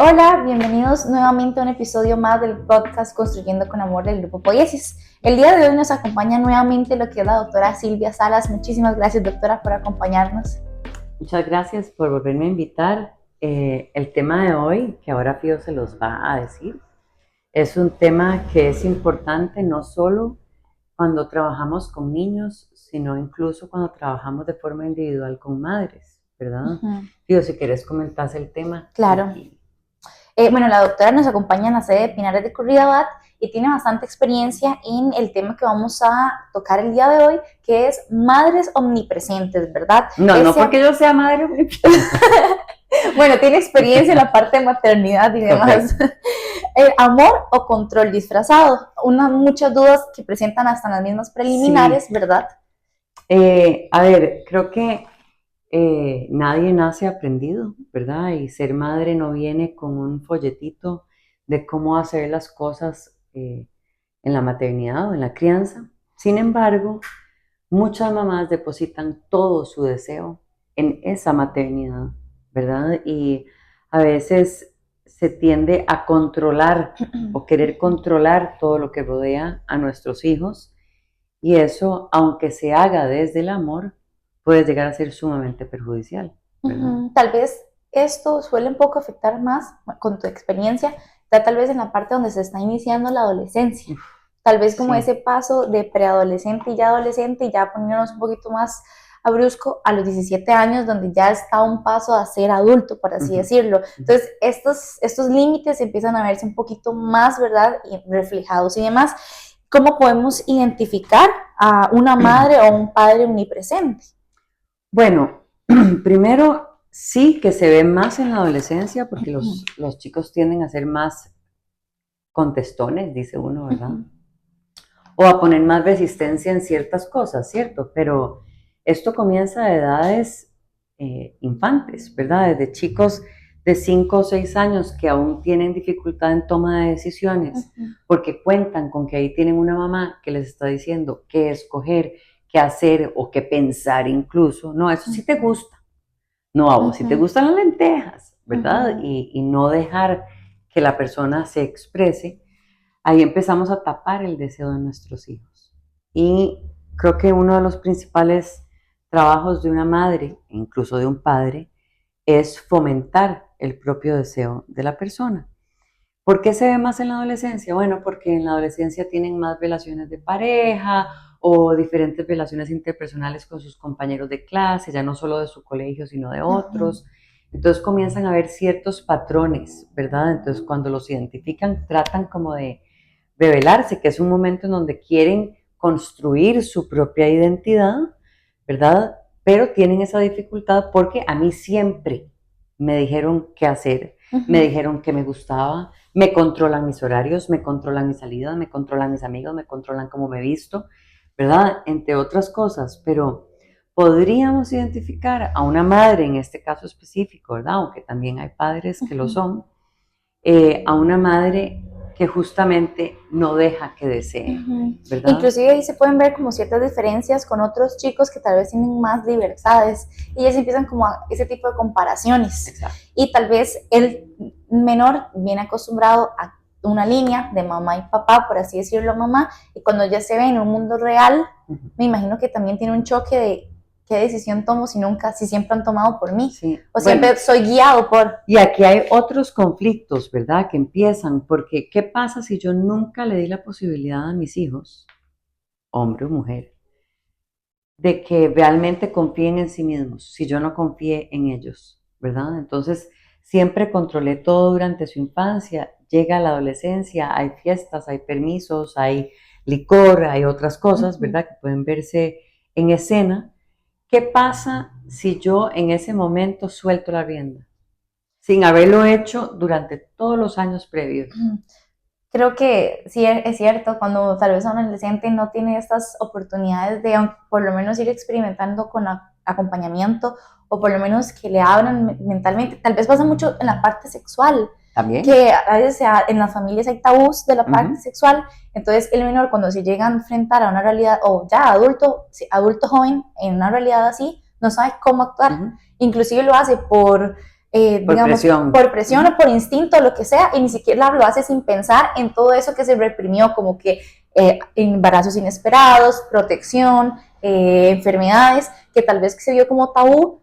Hola, bienvenidos nuevamente a un episodio más del podcast Construyendo con Amor del Grupo Poiesis. El día de hoy nos acompaña nuevamente lo que es la doctora Silvia Salas. Muchísimas gracias, doctora, por acompañarnos. Muchas gracias por volverme a invitar. El tema de hoy, que ahora Fío se los va a decir, es un tema que es importante no solo cuando trabajamos con niños, sino incluso cuando trabajamos de forma individual con madres, ¿verdad? Fío, si quieres comentar el tema. Claro. Bueno, la doctora nos acompaña en la sede de Pinares de Curridabat y tiene bastante experiencia en el tema que vamos a tocar el día de hoy, que es madres omnipresentes, ¿verdad? No porque yo sea madre omnipresente. Bueno, tiene experiencia en la parte de maternidad y demás. Amor o control disfrazado. Muchas dudas que presentan hasta las mismas preliminares, sí. ¿Verdad? A ver, creo que nadie nace aprendido, ¿verdad? Y ser madre no viene con un folletito de cómo hacer las cosas en la maternidad o en la crianza. Sin embargo, muchas mamás depositan todo su deseo en esa maternidad, ¿verdad? Y a veces se tiende a controlar o querer controlar todo lo que rodea a nuestros hijos, y eso, aunque se haga desde el amor, puede llegar a ser sumamente perjudicial, ¿verdad? Tal vez esto suele un poco afectar más, con tu experiencia, tal vez en la parte donde se está iniciando la adolescencia. Tal vez como ese paso de preadolescente y ya adolescente, y ya poniéndonos un poquito más a brusco a los 17 años, donde ya está un paso a ser adulto, por así decirlo. Entonces, estos límites empiezan a verse un poquito más, ¿verdad? Y reflejados y demás. ¿Cómo podemos identificar a una madre o un padre omnipresente? Bueno, primero sí que se ve más en la adolescencia, porque los chicos tienden a ser más contestones, dice uno, ¿verdad? O a poner más resistencia en ciertas cosas, ¿cierto? Pero esto comienza de edades infantes, ¿verdad? Desde chicos de 5 o 6 años que aún tienen dificultad en toma de decisiones, porque cuentan con que ahí tienen una mamá que les está diciendo qué escoger, qué hacer o qué pensar incluso. No, eso sí te gusta. No, a vos sí te gustan las lentejas, ¿verdad? Y no dejar que la persona se exprese. Ahí empezamos a tapar el deseo de nuestros hijos. Y creo que uno de los principales trabajos de una madre, incluso de un padre, es fomentar el propio deseo de la persona. ¿Por qué se ve más en la adolescencia? Bueno, porque en la adolescencia tienen más relaciones de pareja o diferentes relaciones interpersonales con sus compañeros de clase, ya no solo de su colegio, sino de otros. Entonces comienzan a ver ciertos patrones, ¿verdad? Entonces cuando los identifican, tratan como de revelarse, que es un momento en donde quieren construir su propia identidad, ¿verdad? Pero tienen esa dificultad porque a mí siempre me dijeron qué hacer, me dijeron que me gustaba, me controlan mis horarios, me controlan mis salidas, me controlan mis amigos, me controlan cómo me visto, ¿verdad? Entre otras cosas, pero podríamos identificar a una madre en este caso específico, ¿verdad? Aunque también hay padres que lo son, a una madre que justamente no deja que desee, ¿verdad? Inclusive ahí se pueden ver como ciertas diferencias con otros chicos que tal vez tienen más libertades y ellos empiezan como a ese tipo de comparaciones. Exacto. Y tal vez el menor viene acostumbrado a una línea de mamá y papá, por así decirlo, mamá, y cuando ya se ve en un mundo real, me imagino que también tiene un choque de qué decisión tomo si siempre han tomado por mí, sí. O siempre soy guiado por... Y aquí hay otros conflictos, ¿verdad? Que empiezan, porque ¿qué pasa si yo nunca le di la posibilidad a mis hijos, hombre o mujer, de que realmente confíen en sí mismos, si yo no confié en ellos, ¿verdad? Entonces, siempre controlé todo durante su infancia, llega la adolescencia, hay fiestas, hay permisos, hay licor, hay otras cosas, ¿verdad? Que pueden verse en escena. ¿Qué pasa si yo en ese momento suelto la rienda? Sin haberlo hecho durante todos los años previos. Creo que sí es cierto, cuando tal vez un adolescente no tiene estas oportunidades de por lo menos ir experimentando con acompañamiento o por lo menos que le abran mentalmente. Tal vez pasa mucho en la parte sexual. También. Que a veces en las familias hay tabús de la parte sexual, entonces el menor cuando se llega a enfrentar a una realidad, o ya adulto joven, en una realidad así, no sabe cómo actuar. Inclusive lo hace por por presión o por instinto, lo que sea, y ni siquiera lo hace sin pensar en todo eso que se reprimió, como que embarazos inesperados, protección, enfermedades, que tal vez se vio como tabú,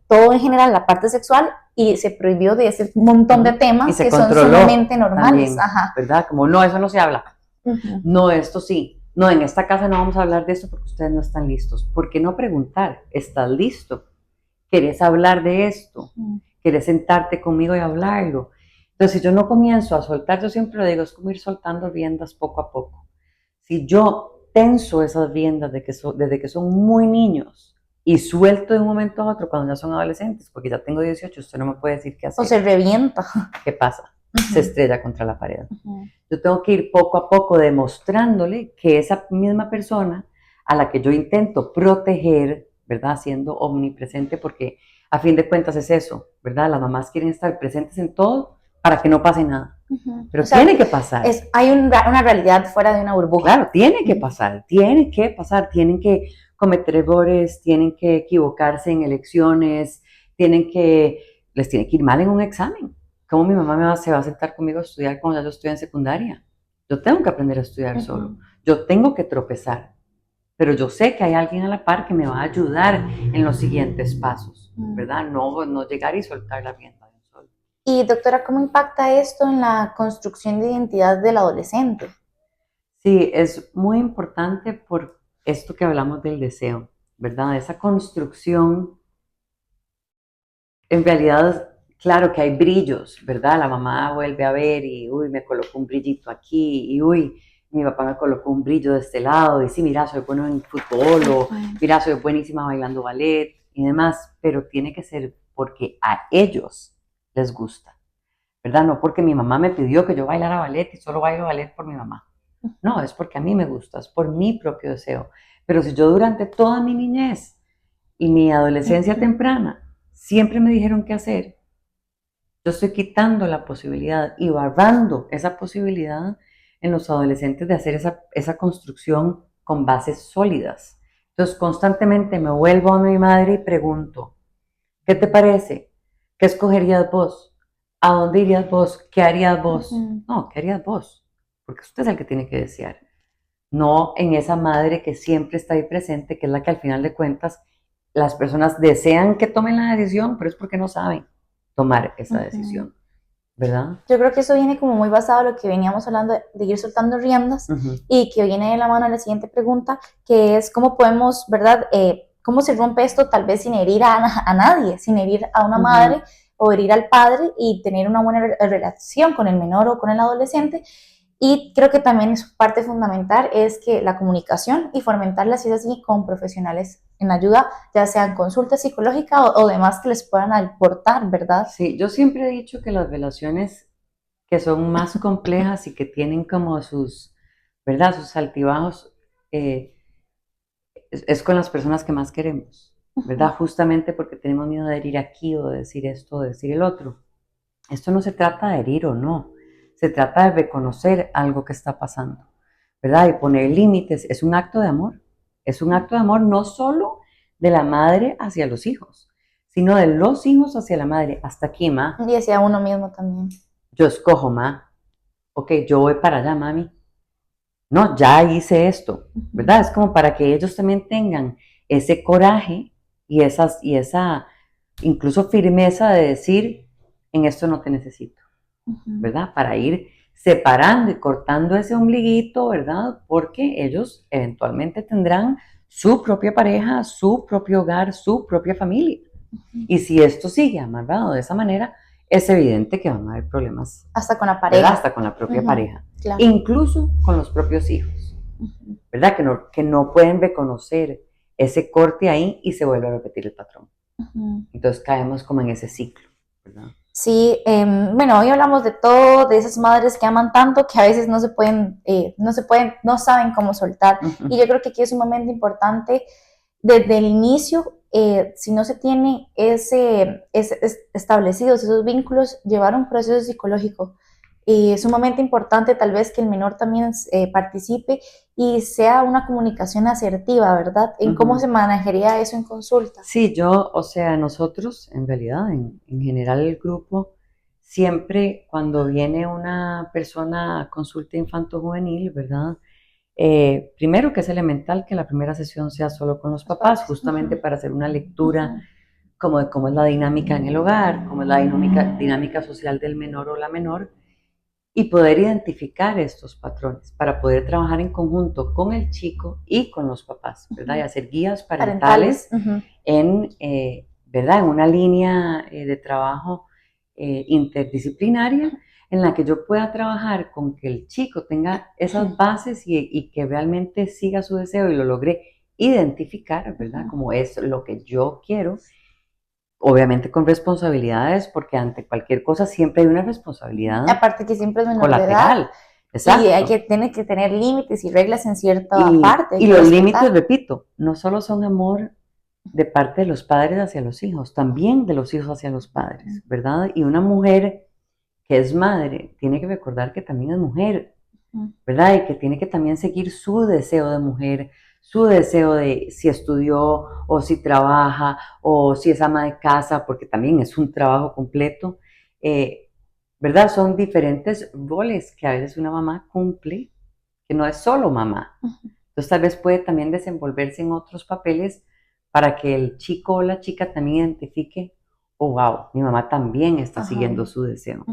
todo en general, la parte sexual, y se prohibió de ese montón de temas que son sumamente normales. También, ¿verdad? Como, no, eso no se habla. No, esto sí. No, en esta casa no vamos a hablar de esto porque ustedes no están listos. ¿Por qué no preguntar? ¿Estás listo? ¿Querés hablar de esto? ¿Querés sentarte conmigo y hablarlo? Entonces, si yo no comienzo a soltar, yo siempre lo digo, es como ir soltando riendas poco a poco. Si yo tenso esas riendas desde que son muy niños y suelto de un momento a otro cuando ya son adolescentes, porque ya tengo 18, usted no me puede decir qué hacer. O se revienta. ¿Qué pasa? Se estrella contra la pared. Yo tengo que ir poco a poco demostrándole que esa misma persona a la que yo intento proteger, ¿verdad? Siendo omnipresente, porque a fin de cuentas es eso, ¿verdad? Las mamás quieren estar presentes en todo para que no pase nada. Pero o sea, tiene que pasar. Hay una realidad fuera de una burbuja. Claro, tiene que pasar, tienen que cometer errores, tienen que equivocarse en elecciones, les tiene que ir mal en un examen. ¿Cómo mi mamá se va a sentar conmigo a estudiar cuando ya yo estoy en secundaria? Yo tengo que aprender a estudiar solo. Yo tengo que tropezar. Pero yo sé que hay alguien a la par que me va a ayudar en los siguientes pasos, ¿verdad? No llegar y soltar la rienda de un solo. Y doctora, ¿cómo impacta esto en la construcción de identidad del adolescente? Sí, es muy importante por esto que hablamos del deseo, ¿verdad? Esa construcción, en realidad, claro que hay brillos, ¿verdad? La mamá vuelve a ver y, uy, me colocó un brillito aquí, y uy, mi papá me colocó un brillo de este lado, y sí, mira, soy bueno en fútbol, o mira, soy buenísima bailando ballet, y demás, pero tiene que ser porque a ellos les gusta, ¿verdad? No porque mi mamá me pidió que yo bailara ballet y solo bailo ballet por mi mamá. No, es porque a mí me gusta, es por mi propio deseo. Pero si yo durante toda mi niñez y mi adolescencia temprana siempre me dijeron qué hacer, yo estoy quitando la posibilidad y barrando esa posibilidad en los adolescentes de hacer esa construcción con bases sólidas. Entonces constantemente me vuelvo a mi madre y pregunto, ¿qué te parece? ¿Qué escogerías vos? ¿A dónde irías vos? ¿Qué harías vos? No, ¿qué harías vos? Porque usted es el que tiene que desear. No en esa madre que siempre está ahí presente, que es la que al final de cuentas las personas desean que tomen la decisión, pero es porque no saben tomar esa decisión, ¿verdad? Yo creo que eso viene como muy basado en lo que veníamos hablando de ir soltando riendas y que viene de la mano a la siguiente pregunta, que es cómo podemos, ¿verdad? ¿Cómo se rompe esto tal vez sin herir a nadie, sin herir a una madre o herir al padre y tener una buena relación con el menor o con el adolescente? Y creo que también es parte fundamental es que la comunicación y fomentarla, si es así, con profesionales en ayuda, ya sean consulta psicológica o demás que les puedan aportar, ¿verdad? Sí, yo siempre he dicho que las relaciones que son más complejas y que tienen como ¿verdad? Sus altibajos, es con las personas que más queremos, ¿verdad? Justamente porque tenemos miedo de herir aquí o de decir esto o de decir el otro. Esto no se trata de herir o no, se trata de reconocer algo que está pasando, ¿verdad? Y poner límites. Es un acto de amor. Es un acto de amor no solo de la madre hacia los hijos, sino de los hijos hacia la madre. Hasta aquí, ma. Y hacia uno mismo también. Yo escojo, ma. Ok, yo voy para allá, mami. No, ya hice esto, ¿verdad? Es como para que ellos también tengan ese coraje y esa incluso firmeza de decir, en esto no te necesito, ¿verdad? Para ir separando y cortando ese ombliguito, ¿verdad? Porque ellos eventualmente tendrán su propia pareja, su propio hogar, su propia familia. Y si esto sigue amarrado de esa manera, es evidente que van a haber problemas. Hasta con la pareja. ¿Verdad? Hasta con la propia pareja. Claro. Incluso con los propios hijos. ¿Verdad? Que no pueden reconocer ese corte ahí y se vuelve a repetir el patrón. Entonces caemos como en ese ciclo, ¿verdad? Sí, bueno, hoy hablamos de todo, de esas madres que aman tanto que a veces no no saben cómo soltar. Y yo creo que aquí es un momento importante desde el inicio, si no se tiene establecidos esos vínculos, llevar un proceso psicológico Es sumamente importante tal vez que el menor también participe y sea una comunicación asertiva, ¿verdad? En cómo se manejaría eso en consulta. Sí, o sea, nosotros, en realidad, en general el grupo, siempre cuando viene una persona a consulta infanto-juvenil, ¿verdad? Primero que es elemental que la primera sesión sea solo con los papás, justamente para hacer una lectura como de cómo es la dinámica en el hogar, cómo es la dinámica social del menor o la menor, y poder identificar estos patrones para poder trabajar en conjunto con el chico y con los papás, ¿verdad? Y hacer guías parentales ¿verdad? En una línea de trabajo interdisciplinaria en la que yo pueda trabajar con que el chico tenga esas bases y que realmente siga su deseo y lo logre identificar, ¿verdad? Como es lo que yo quiero. Obviamente con responsabilidades, porque ante cualquier cosa siempre hay una responsabilidad Aparte que siempre es menor de edad. colateral. Exacto. Y tiene que tener límites y reglas en cierta parte. Y los límites, repito, no solo son amor de parte de los padres hacia los hijos, también de los hijos hacia los padres, ¿verdad? Y una mujer que es madre tiene que recordar que también es mujer, ¿verdad? Y que tiene que también seguir su deseo de mujer, su deseo de si estudió o si trabaja o si es ama de casa, porque también es un trabajo completo, ¿verdad? Son diferentes roles que a veces una mamá cumple, que no es solo mamá. Entonces tal vez puede también desenvolverse en otros papeles para que el chico o la chica también identifique, oh, wow, mi mamá también está siguiendo su deseo,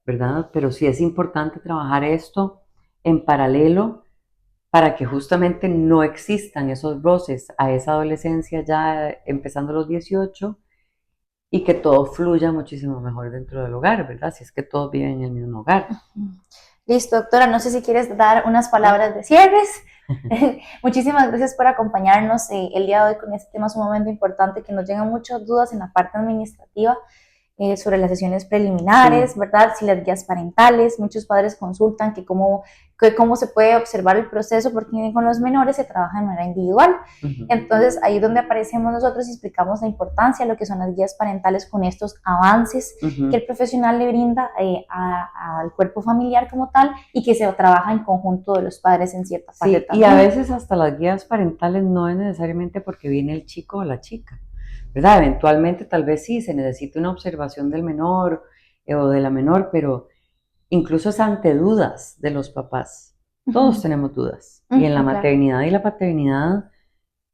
¿verdad? Pero sí es importante trabajar esto en paralelo para que justamente no existan esos roces a esa adolescencia ya empezando los 18 y que todo fluya muchísimo mejor dentro del hogar, ¿verdad? Si es que todos viven en el mismo hogar. Listo, doctora, no sé si quieres dar unas palabras de cierres. Muchísimas gracias por acompañarnos el día de hoy con este tema sumamente importante que nos llegan muchas dudas en la parte administrativa. Sobre las sesiones preliminares, ¿verdad? Si las guías parentales, muchos padres consultan que cómo se puede observar el proceso porque con los menores se trabaja de manera individual. Entonces ahí es donde aparecemos nosotros y explicamos la importancia de lo que son las guías parentales con estos avances que el profesional le brinda al cuerpo familiar como tal y que se trabaja en conjunto de los padres en cierta parte también. Y a veces hasta las guías parentales no es necesariamente porque viene el chico o la chica, ¿verdad? Eventualmente tal vez sí se necesita una observación del menor o de la menor, pero incluso es ante dudas de los papás. Todos tenemos dudas. Y en la maternidad y la paternidad,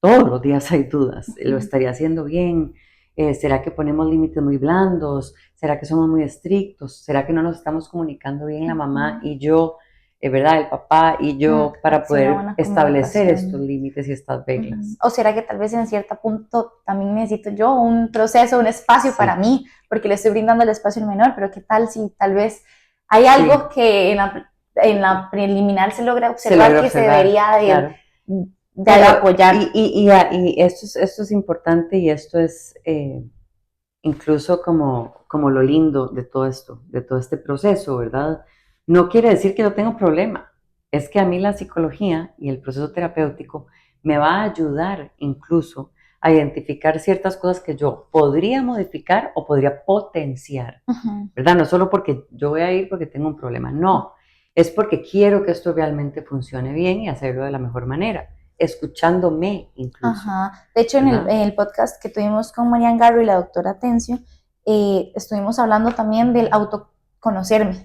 todos los días hay dudas. ¿Lo estaría haciendo bien? ¿Será que ponemos límites muy blandos? ¿Será que somos muy estrictos? ¿Será que no nos estamos comunicando bien la mamá y yo? ¿Verdad? El papá y yo para poder establecer estos límites y estas reglas. O será que tal vez en cierto punto también necesito yo un proceso, un espacio para mí, porque le estoy brindando el espacio al menor, pero qué tal si tal vez hay algo que en la preliminar se logra observar que se debería de apoyar. Y esto es importante y esto es incluso como lo lindo de todo esto, de todo este proceso, ¿verdad? No quiere decir que no tengo problema, es que a mí la psicología y el proceso terapéutico me va a ayudar incluso a identificar ciertas cosas que yo podría modificar o podría potenciar, ¿verdad? No solo porque yo voy a ir porque tengo un problema, no, es porque quiero que esto realmente funcione bien y hacerlo de la mejor manera, escuchándome incluso. De hecho, en el podcast que tuvimos con Marian Garro y la doctora Tencio, estuvimos hablando también del autoconocerme,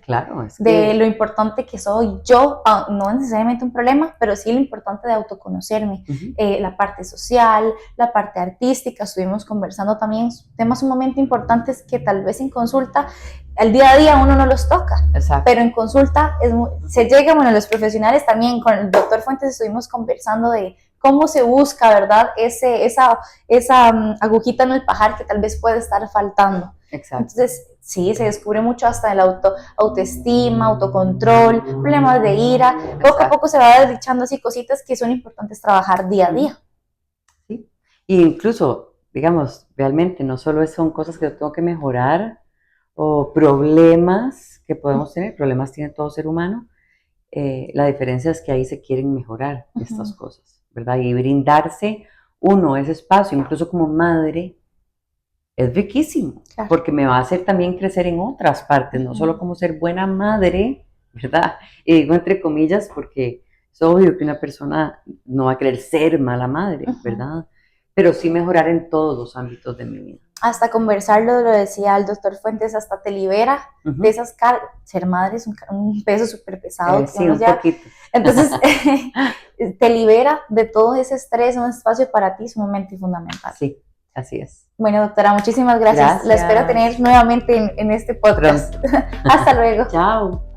claro, de lo importante que soy yo, no necesariamente un problema, pero sí lo importante de autoconocerme, la parte social, la parte artística, estuvimos conversando también temas sumamente importantes que tal vez en consulta, al día a día uno no los toca, pero en consulta se llega, bueno, los profesionales también, con el doctor Fuentes estuvimos conversando de cómo se busca, ¿verdad? Esa agujita en el pajar que tal vez puede estar faltando. Entonces, sí, se descubre mucho hasta el autoestima, autocontrol, problemas de ira. Poco a poco se va desdichando así cositas que son importantes trabajar día a día. Sí, y incluso, digamos, realmente no solo son cosas que yo tengo que mejorar o problemas que podemos tener, problemas tiene todo ser humano, la diferencia es que ahí se quieren mejorar estas cosas, ¿verdad? Y brindarse uno ese espacio, incluso como madre, es riquísimo, Claro. porque me va a hacer también crecer en otras partes, no solo como ser buena madre, ¿verdad? Y digo entre comillas porque es obvio que una persona no va a querer ser mala madre, ¿verdad? Pero sí mejorar en todos los ámbitos de mi vida. Hasta conversarlo, lo decía el doctor Fuentes, hasta te libera de esas cargas. Ser madre es un peso súper pesado. Sí, un poquito. Entonces, te libera de todo ese estrés, un espacio para ti sumamente fundamental. Sí, así es. Bueno, doctora, muchísimas gracias. La espero tener nuevamente en este podcast. Hasta luego. Chao.